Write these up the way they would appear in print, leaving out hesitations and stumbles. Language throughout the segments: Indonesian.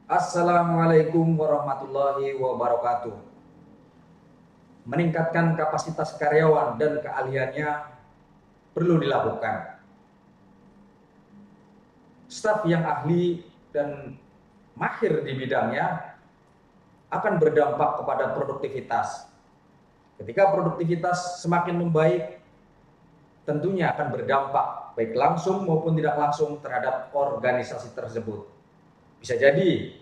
Assalamualaikum warahmatullahi wabarakatuh. Meningkatkan kapasitas karyawan dan keahliannya perlu dilakukan. Staf yang ahli dan mahir di bidangnya akan berdampak kepada produktivitas. Ketika produktivitas semakin membaik, tentunya akan berdampak baik langsung maupun tidak langsung terhadap organisasi tersebut. Bisa jadi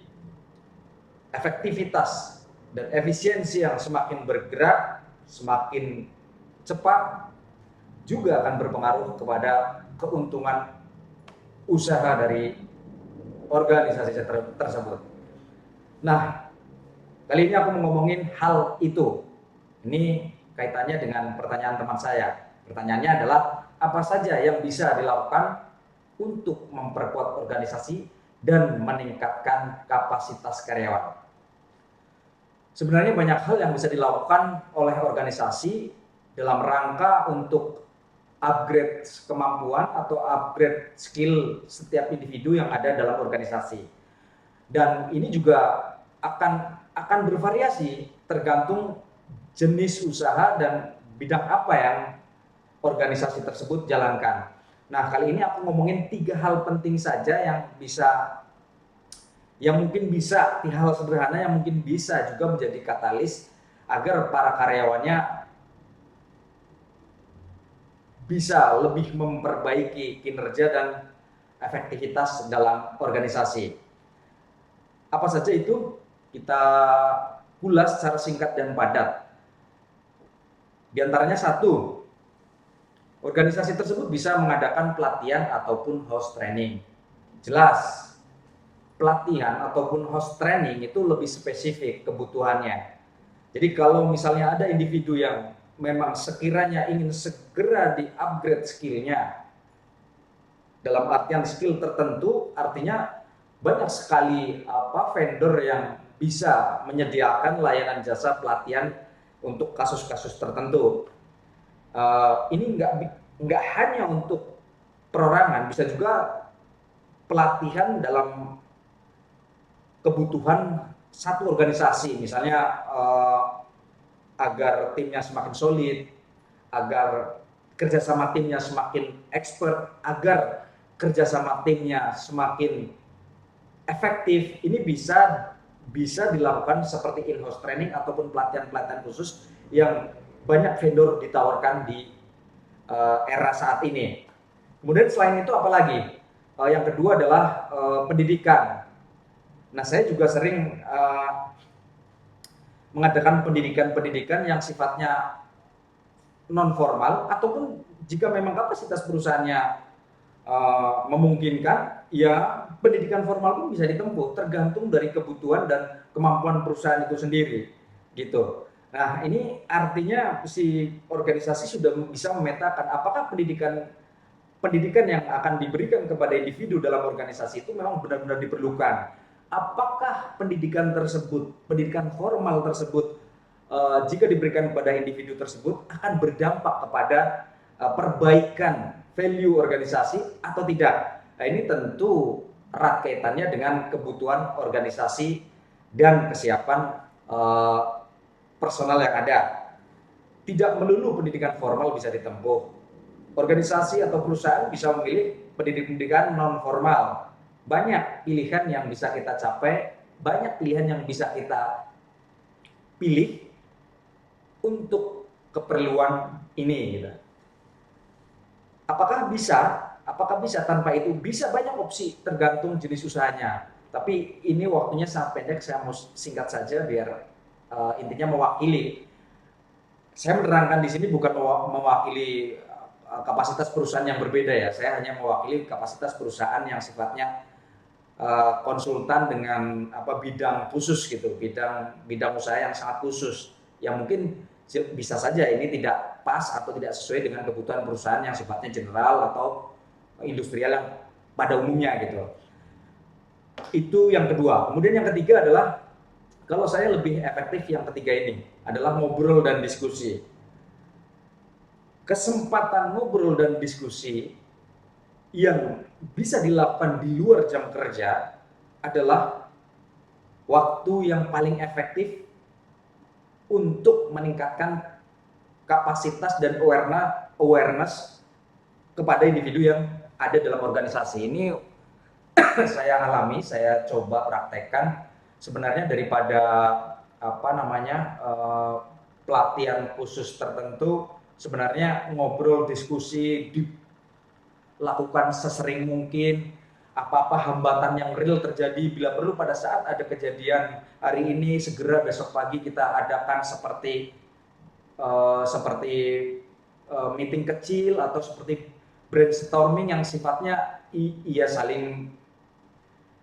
efektivitas dan efisiensi yang semakin bergerak, semakin cepat, juga akan berpengaruh kepada keuntungan usaha dari organisasi tersebut. Nah, kali ini aku mau ngomongin hal itu. Ini kaitannya dengan pertanyaan teman saya. Pertanyaannya adalah, apa saja yang bisa dilakukan untuk memperkuat organisasi dan meningkatkan kapasitas karyawan? Sebenarnya banyak hal yang bisa dilakukan oleh organisasi dalam rangka untuk upgrade kemampuan atau upgrade skill setiap individu yang ada dalam organisasi. Dan ini juga akan bervariasi tergantung jenis usaha dan bidang apa yang organisasi tersebut jalankan. Nah, kali ini aku ngomongin 3 hal penting saja yang mungkin bisa, hal sederhana yang mungkin bisa juga menjadi katalis agar para karyawannya bisa lebih memperbaiki kinerja dan efektivitas dalam organisasi. Apa saja itu? Kita ulas secara singkat dan padat. Di antaranya satu, organisasi tersebut bisa mengadakan pelatihan ataupun host training. Jelas, pelatihan ataupun host training itu lebih spesifik kebutuhannya. Jadi kalau misalnya ada individu yang memang sekiranya ingin segera di-upgrade skillnya, dalam artian skill tertentu, artinya banyak sekali vendor yang bisa menyediakan layanan jasa pelatihan untuk kasus-kasus tertentu. Ini nggak hanya untuk perorangan, bisa juga pelatihan dalam kebutuhan satu organisasi, misalnya agar timnya semakin solid, agar kerjasama timnya semakin expert, agar kerjasama timnya semakin efektif. Ini bisa dilakukan seperti in-house training ataupun pelatihan-pelatihan khusus yang banyak vendor ditawarkan di era saat ini. Kemudian selain itu apa lagi? Yang kedua adalah pendidikan. Nah, saya juga sering mengadakan pendidikan-pendidikan yang sifatnya non formal, ataupun jika memang kapasitas perusahaannya memungkinkan, ya pendidikan formal pun bisa ditempuh, tergantung dari kebutuhan dan kemampuan perusahaan itu sendiri, gitu. Nah, ini artinya si organisasi sudah bisa memetakan apakah pendidikan yang akan diberikan kepada individu dalam organisasi itu memang benar-benar diperlukan. Apakah pendidikan tersebut, pendidikan formal tersebut, jika diberikan kepada individu tersebut akan berdampak kepada perbaikan value organisasi atau tidak. Nah, ini tentu erat kaitannya dengan kebutuhan organisasi dan kesiapan personal yang ada. Tidak melulu pendidikan formal bisa ditempuh. Organisasi atau perusahaan bisa memilih pendidikan non formal. Banyak pilihan yang bisa kita capai, banyak pilihan yang bisa kita pilih untuk keperluan ini, gitu. Apakah bisa? Apakah bisa tanpa itu? Bisa, banyak opsi tergantung jenis usahanya. Tapi ini waktunya sangat pendek, saya mau singkat saja biar intinya mewakili. Saya menerangkan di sini bukan mewakili kapasitas perusahaan yang berbeda ya. Saya hanya mewakili kapasitas perusahaan yang sifatnya konsultan dengan bidang khusus gitu, bidang usaha yang sangat khusus, yang mungkin bisa saja ini tidak pas atau tidak sesuai dengan kebutuhan perusahaan yang sifatnya general atau industrial yang pada umumnya gitu. Itu yang kedua. Kemudian yang ketiga adalah, kalau saya lebih efektif yang ketiga ini adalah ngobrol dan diskusi. Kesempatan ngobrol dan diskusi yang bisa dilakukan di luar jam kerja adalah waktu yang paling efektif untuk meningkatkan kapasitas dan awareness kepada individu yang ada dalam organisasi. Ini saya alami, saya coba praktekkan. Sebenarnya daripada pelatihan khusus tertentu, sebenarnya ngobrol, diskusi, dilakukan sesering mungkin. Apa-apa hambatan yang real terjadi, bila perlu pada saat ada kejadian hari ini, segera besok pagi kita adakan seperti meeting kecil atau seperti brainstorming yang sifatnya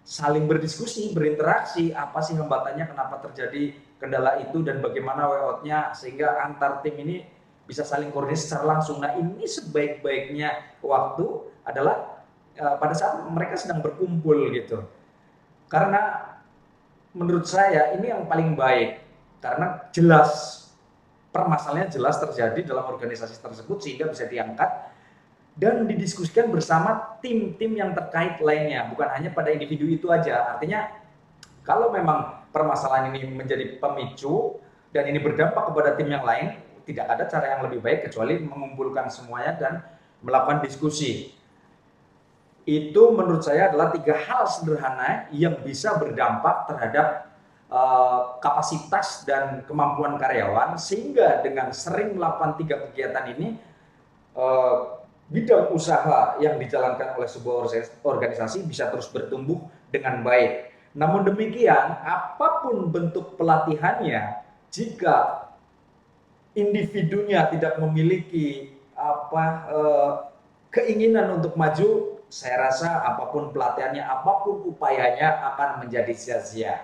saling berdiskusi, berinteraksi, apa sih hambatannya, kenapa terjadi kendala itu, dan bagaimana way out-nya, sehingga antar tim ini bisa saling koordinasi secara langsung. Nah, ini sebaik-baiknya waktu adalah pada saat mereka sedang berkumpul gitu. Karena menurut saya ini yang paling baik, karena jelas permasalahannya jelas terjadi dalam organisasi tersebut sehingga bisa diangkat dan didiskusikan bersama tim-tim yang terkait lainnya, bukan hanya pada individu itu aja. Artinya kalau memang permasalahan ini menjadi pemicu dan ini berdampak kepada tim yang lain, tidak ada cara yang lebih baik kecuali mengumpulkan semuanya dan melakukan diskusi. Itu menurut saya adalah 3 hal sederhana yang bisa berdampak terhadap kapasitas dan kemampuan karyawan, sehingga dengan sering melakukan 3 kegiatan ini, bidang usaha yang dijalankan oleh sebuah organisasi bisa terus bertumbuh dengan baik. Namun demikian, apapun bentuk pelatihannya, jika individunya tidak memiliki keinginan untuk maju, saya rasa apapun pelatihannya, apapun upayanya akan menjadi sia-sia.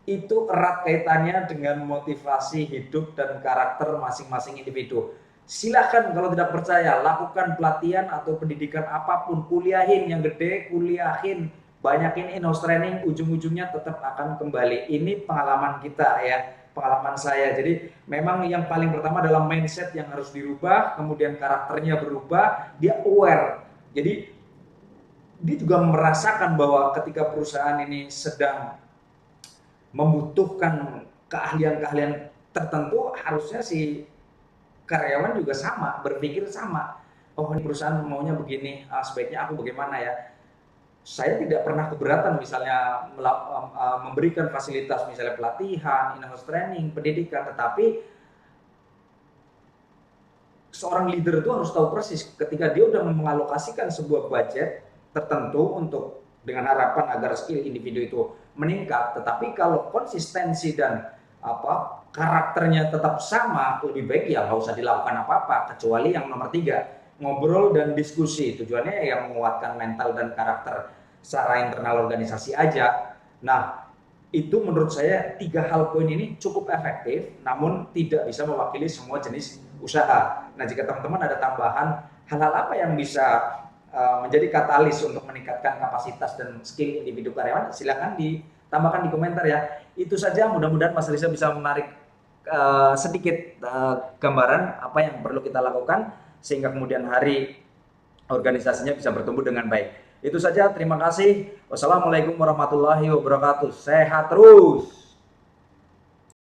Itu erat kaitannya dengan motivasi hidup dan karakter masing-masing individu. Silakan kalau tidak percaya, lakukan pelatihan atau pendidikan apapun, kuliahin yang gede, kuliahin, banyakin in-house training, ujung-ujungnya tetap akan kembali. Ini pengalaman kita ya, pengalaman saya. Jadi memang yang paling pertama adalah mindset yang harus dirubah, kemudian karakternya berubah, dia aware. Jadi dia juga merasakan bahwa ketika perusahaan ini sedang membutuhkan keahlian-keahlian tertentu, harusnya si karyawan juga sama, berpikir sama. Oh, ini perusahaan maunya begini, sebaiknya aku bagaimana ya? Saya tidak pernah keberatan misalnya memberikan fasilitas, misalnya pelatihan, in-house training, pendidikan, tetapi seorang leader itu harus tahu persis ketika dia udah mengalokasikan sebuah budget tertentu untuk dengan harapan agar skill individu itu meningkat, tetapi kalau konsistensi dan karakternya tetap sama, lebih baik ya nggak usah dilakukan apa-apa, kecuali yang nomor 3, ngobrol dan diskusi, tujuannya yang menguatkan mental dan karakter secara internal organisasi aja. Nah, itu menurut saya 3 hal poin ini cukup efektif, namun tidak bisa mewakili semua jenis usaha. Nah, jika teman-teman ada tambahan hal-hal apa yang bisa menjadi katalis untuk meningkatkan kapasitas dan skill individu karyawan, silakan ditambahkan di komentar ya. Itu saja, mudah-mudahan Mas Riza bisa menarik sedikit gambaran apa yang perlu kita lakukan sehingga kemudian hari organisasinya bisa bertumbuh dengan baik. Itu saja, terima kasih. Wassalamualaikum warahmatullahi wabarakatuh. Sehat terus.